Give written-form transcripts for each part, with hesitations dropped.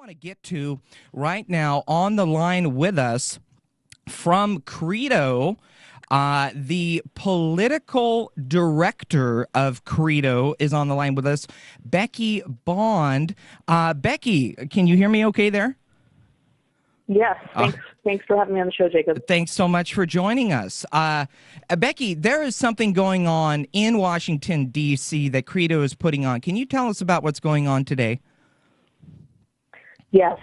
Want to get to right now on the line with us from Credo, the political director of Credo is on the line with us, Becky Bond. Becky, can you hear me okay there? Yes, thanks for having me on the show, Jacob. Thanks so much for joining us. Becky, there is something going on in Washington, D.C. that Credo is putting on. Can you tell us about what's going on today? Yes,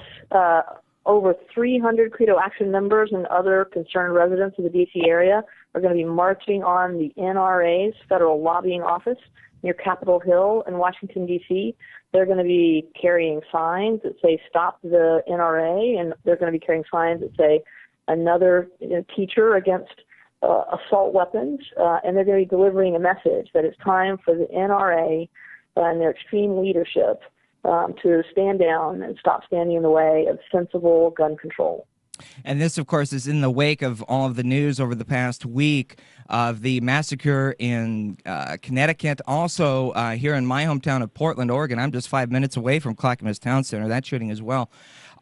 over 300 Credo Action members and other concerned residents of the D.C. area are going to be marching on the NRA's federal lobbying office near Capitol Hill in Washington, D.C. They're going to be carrying signs that say "Stop the NRA," and they're going to be carrying signs that say "Another teacher against assault weapons," and they're going to be delivering a message that it's time for the NRA and their extreme leadership to stand down and stop standing in the way of sensible gun control. And this, of course, is in the wake of all of the news over the past week of the massacre in Connecticut. Also, here in my hometown of Portland, Oregon, I'm just 5 minutes away from Clackamas Town Center, that shooting as well.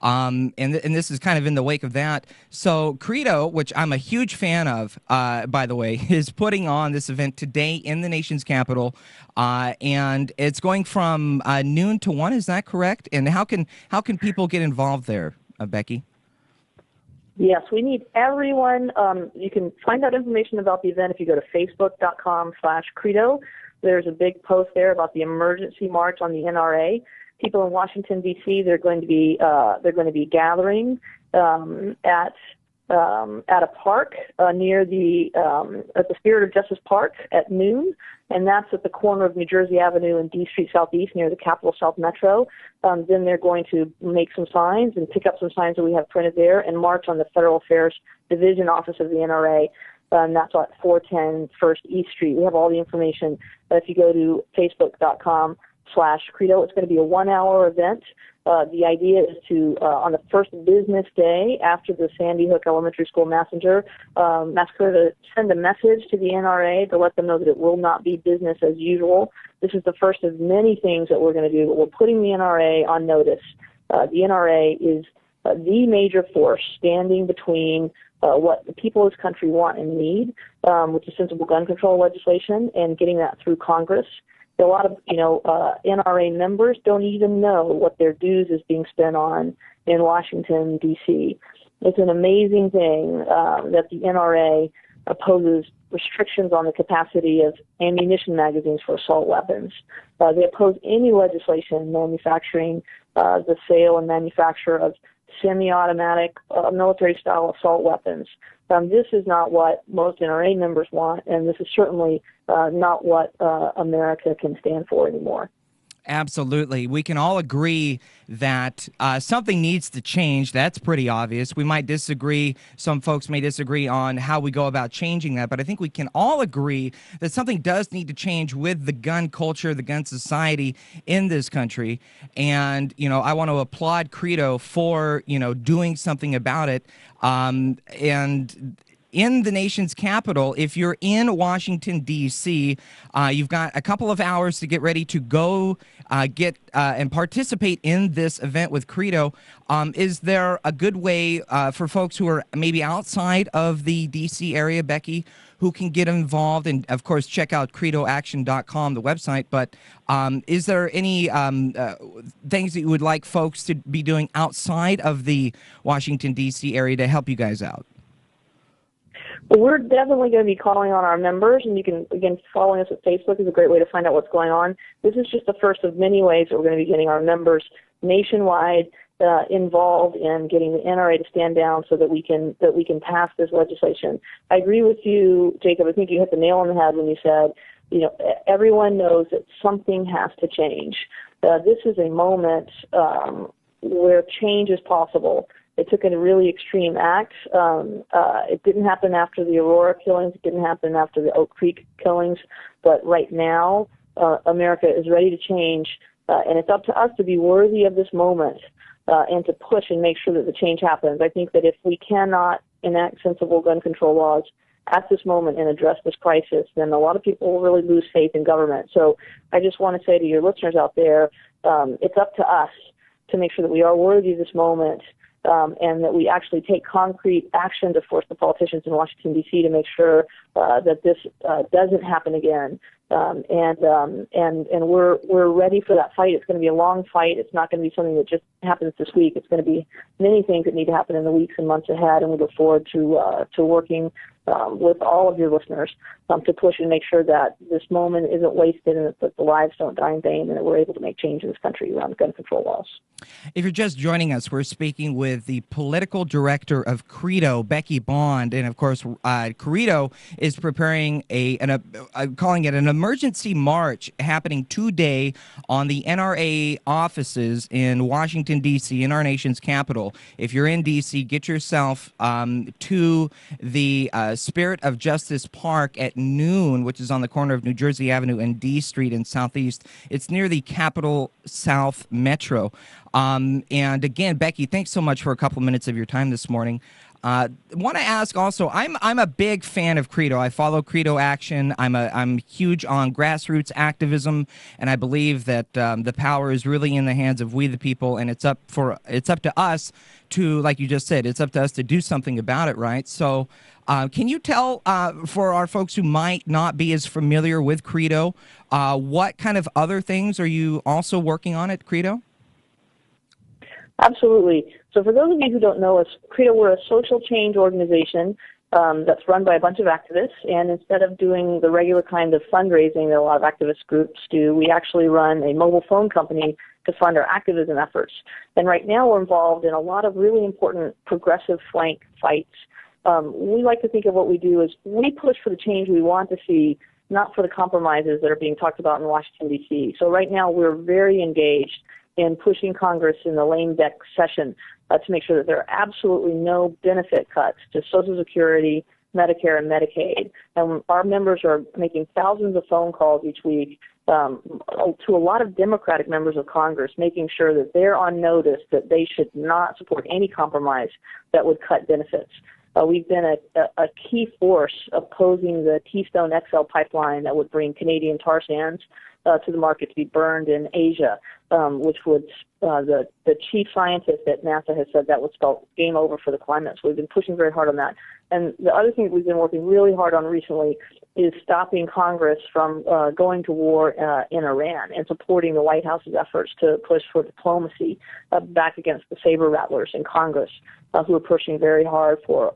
And this is kind of in the wake of that. So Credo, which I'm a huge fan of, by the way, is putting on this event today in the nation's capital, and it's going from noon to 1. Is that correct? And how can people get involved there, Becky? Yes, we need everyone. You can find out information about the event if you go to facebook.com/Credo. There's a big post there about the emergency march on the NRA. People in Washington, D.C., they're going to be gathering at a park near at the Spirit of Justice Park at noon, and that's at the corner of New Jersey Avenue and D Street Southeast near the Capitol South Metro. Then they're going to make some signs and pick up some signs that we have printed there and march on the Federal Affairs Division office of the NRA. And that's at 410 First East Street. We have all the information. If you go to facebook.com/Credo, it's going to be a 1-hour event. The idea is to, on the first business day after the Sandy Hook Elementary School massacre, to send a message to the NRA to let them know that it will not be business as usual. This is the first of many things that we're going to do, but we're putting the NRA on notice. The NRA is the major force standing between what the people of this country want and need, which is sensible gun control legislation, and getting that through Congress. A lot of, NRA members don't even know what their dues is being spent on in Washington, D.C. It's an amazing thing that the NRA opposes restrictions on the capacity of ammunition magazines for assault weapons. They oppose any legislation manufacturing the sale and manufacture of semi-automatic military-style assault weapons. This is not what most NRA members want, and this is certainly not what America can stand for anymore. Absolutely. We can all agree that something needs to change. That's pretty obvious. We might disagree. Some folks may disagree on how we go about changing that, but I think we can all agree that something does need to change with the gun culture, the gun society in this country. And, I want to applaud Credo for, doing something about it. And in the nation's capital, if you're in Washington, D.C., you've got a couple of hours to get ready to go get and participate in this event with Credo. Is there a good way for folks who are maybe outside of the D.C. area, Becky, who can get involved? And, of course, check out credoaction.com, the website. But is there any things that you would like folks to be doing outside of the Washington, D.C. area to help you guys out? Well, we're definitely going to be calling on our members, and you can, again, following us at Facebook is a great way to find out what's going on. This is just the first of many ways that we're going to be getting our members nationwide involved in getting the NRA to stand down so that we can pass this legislation. I agree with you, Jacob. I think you hit the nail on the head when you said, everyone knows that something has to change. This is a moment where change is possible. It took a really extreme act. It didn't happen after the Aurora killings. It didn't happen after the Oak Creek killings. But right now, America is ready to change, and it's up to us to be worthy of this moment and to push and make sure that the change happens. I think that if we cannot enact sensible gun control laws at this moment and address this crisis, then a lot of people will really lose faith in government. So I just want to say to your listeners out there, it's up to us to make sure that we are worthy of this moment, and that we actually take concrete action to force the politicians in Washington, D.C. to make sure that this doesn't happen again. And we're ready for that fight. It's going to be a long fight. It's not going to be something that just happens this week. It's going to be many things that need to happen in the weeks and months ahead, and we look forward to working with all of your listeners to push and make sure that this moment isn't wasted and that the lives don't die in vain, and that we're able to make change in this country around gun control laws. If you're just joining us, we're speaking with the political director of Credo, Becky Bond, and of course, Credo is preparing calling it an emergency march happening today on the NRA offices in Washington, D.C., in our nation's capital. If you're in D.C., get yourself to the Spirit of Justice Park at noon, which is on the corner of New Jersey Avenue and D Street in Southeast. It's near the Capital South Metro. And again, Becky, thanks so much for a couple minutes of your time this morning. Want to ask also, I'm a big fan of Credo. I follow Credo Action. I'm huge on grassroots activism, and I believe that the power is really in the hands of we the people, and it's up to us to, like you just said, it's up to us to do something about it, right? So can you tell for our folks who might not be as familiar with Credo, what kind of other things are you also working on at Credo? Absolutely. So for those of you who don't know us, Credo, we're a social change organization that's run by a bunch of activists, and instead of doing the regular kind of fundraising that a lot of activist groups do, we actually run a mobile phone company to fund our activism efforts. And right now we're involved in a lot of really important progressive flank fights. We like to think of what we do as we push for the change we want to see, not for the compromises that are being talked about in Washington, D.C. So right now we're very engaged in pushing Congress in the lame duck session to make sure that there are absolutely no benefit cuts to Social Security, Medicare, and Medicaid. And our members are making thousands of phone calls each week to a lot of Democratic members of Congress, making sure that they're on notice that they should not support any compromise that would cut benefits. We've been a key force opposing the Keystone XL pipeline that would bring Canadian tar sands to the market to be burned in Asia, which would, the chief scientist at NASA has said that would spell game over for the climate. So we've been pushing very hard on that. And the other thing that we've been working really hard on recently is stopping Congress from going to war in Iran and supporting the White House's efforts to push for diplomacy back against the saber rattlers in Congress who are pushing very hard for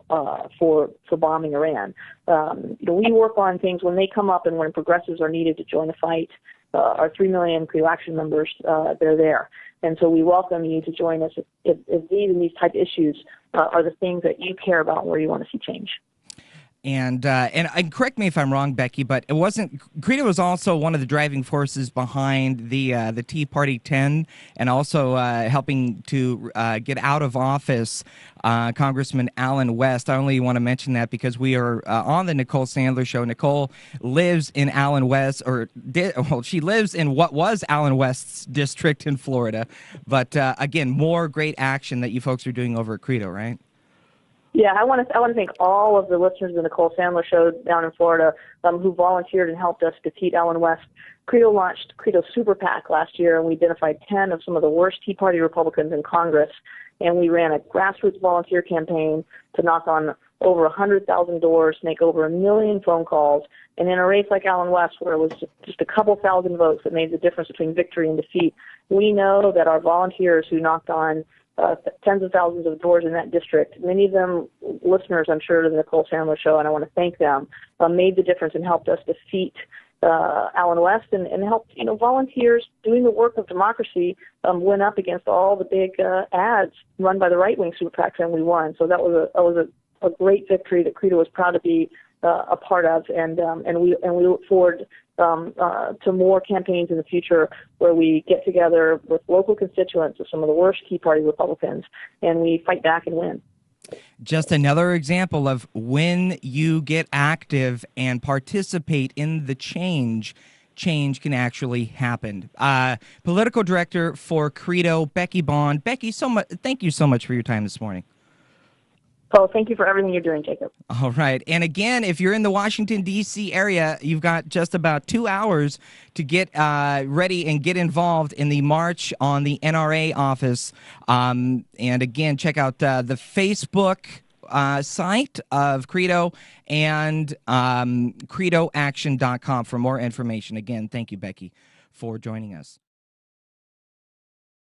bombing Iran. We work on things when they come up and when progressives are needed to join the fight. Our 3 million Credo Action members, they're there. And so we welcome you to join us if these and these type issues are the things that you care about and where you want to see change. And correct me if I'm wrong, Becky, but it wasn't. Credo was also one of the driving forces behind the Tea Party 10, and also helping to get out of office Congressman Allen West. I only want to mention that because we are on the Nicole Sandler show. Nicole lives in Allen West, she lives in what was Allen West's district in Florida. But again, more great action that you folks are doing over at Credo, right? Yeah, I want to thank all of the listeners of the Nicole Sandler show down in Florida who volunteered and helped us defeat Allen West. Credo launched Credo Super PAC last year, and we identified 10 of some of the worst Tea Party Republicans in Congress, and we ran a grassroots volunteer campaign to knock on over 100,000 doors, make over 1 million phone calls, and in a race like Allen West, where it was just a couple thousand votes that made the difference between victory and defeat, we know that our volunteers who knocked on tens of thousands of doors in that district, many of them listeners, I'm sure, to the Nicole Sandler show, and I want to thank them, made the difference and helped us defeat Allen West and helped, volunteers doing the work of democracy went up against all the big ads run by the right-wing super PACs, and we won. So that was a great victory that Credo was proud to be a part of, and we look forward to more campaigns in the future where we get together with local constituents of some of the worst Tea Party Republicans, and we fight back and win. Just another example of when you get active and participate in the change can actually happen. Political director for Credo, Becky Bond. Becky, thank you so much for your time this morning. So thank you for everything you're doing, Jacob. All right. And again, if you're in the Washington, D.C. area, you've got just about 2 hours to get ready and get involved in the march on the NRA office. And again, check out the Facebook site of Credo and credoaction.com for more information. Again, thank you, Becky, for joining us.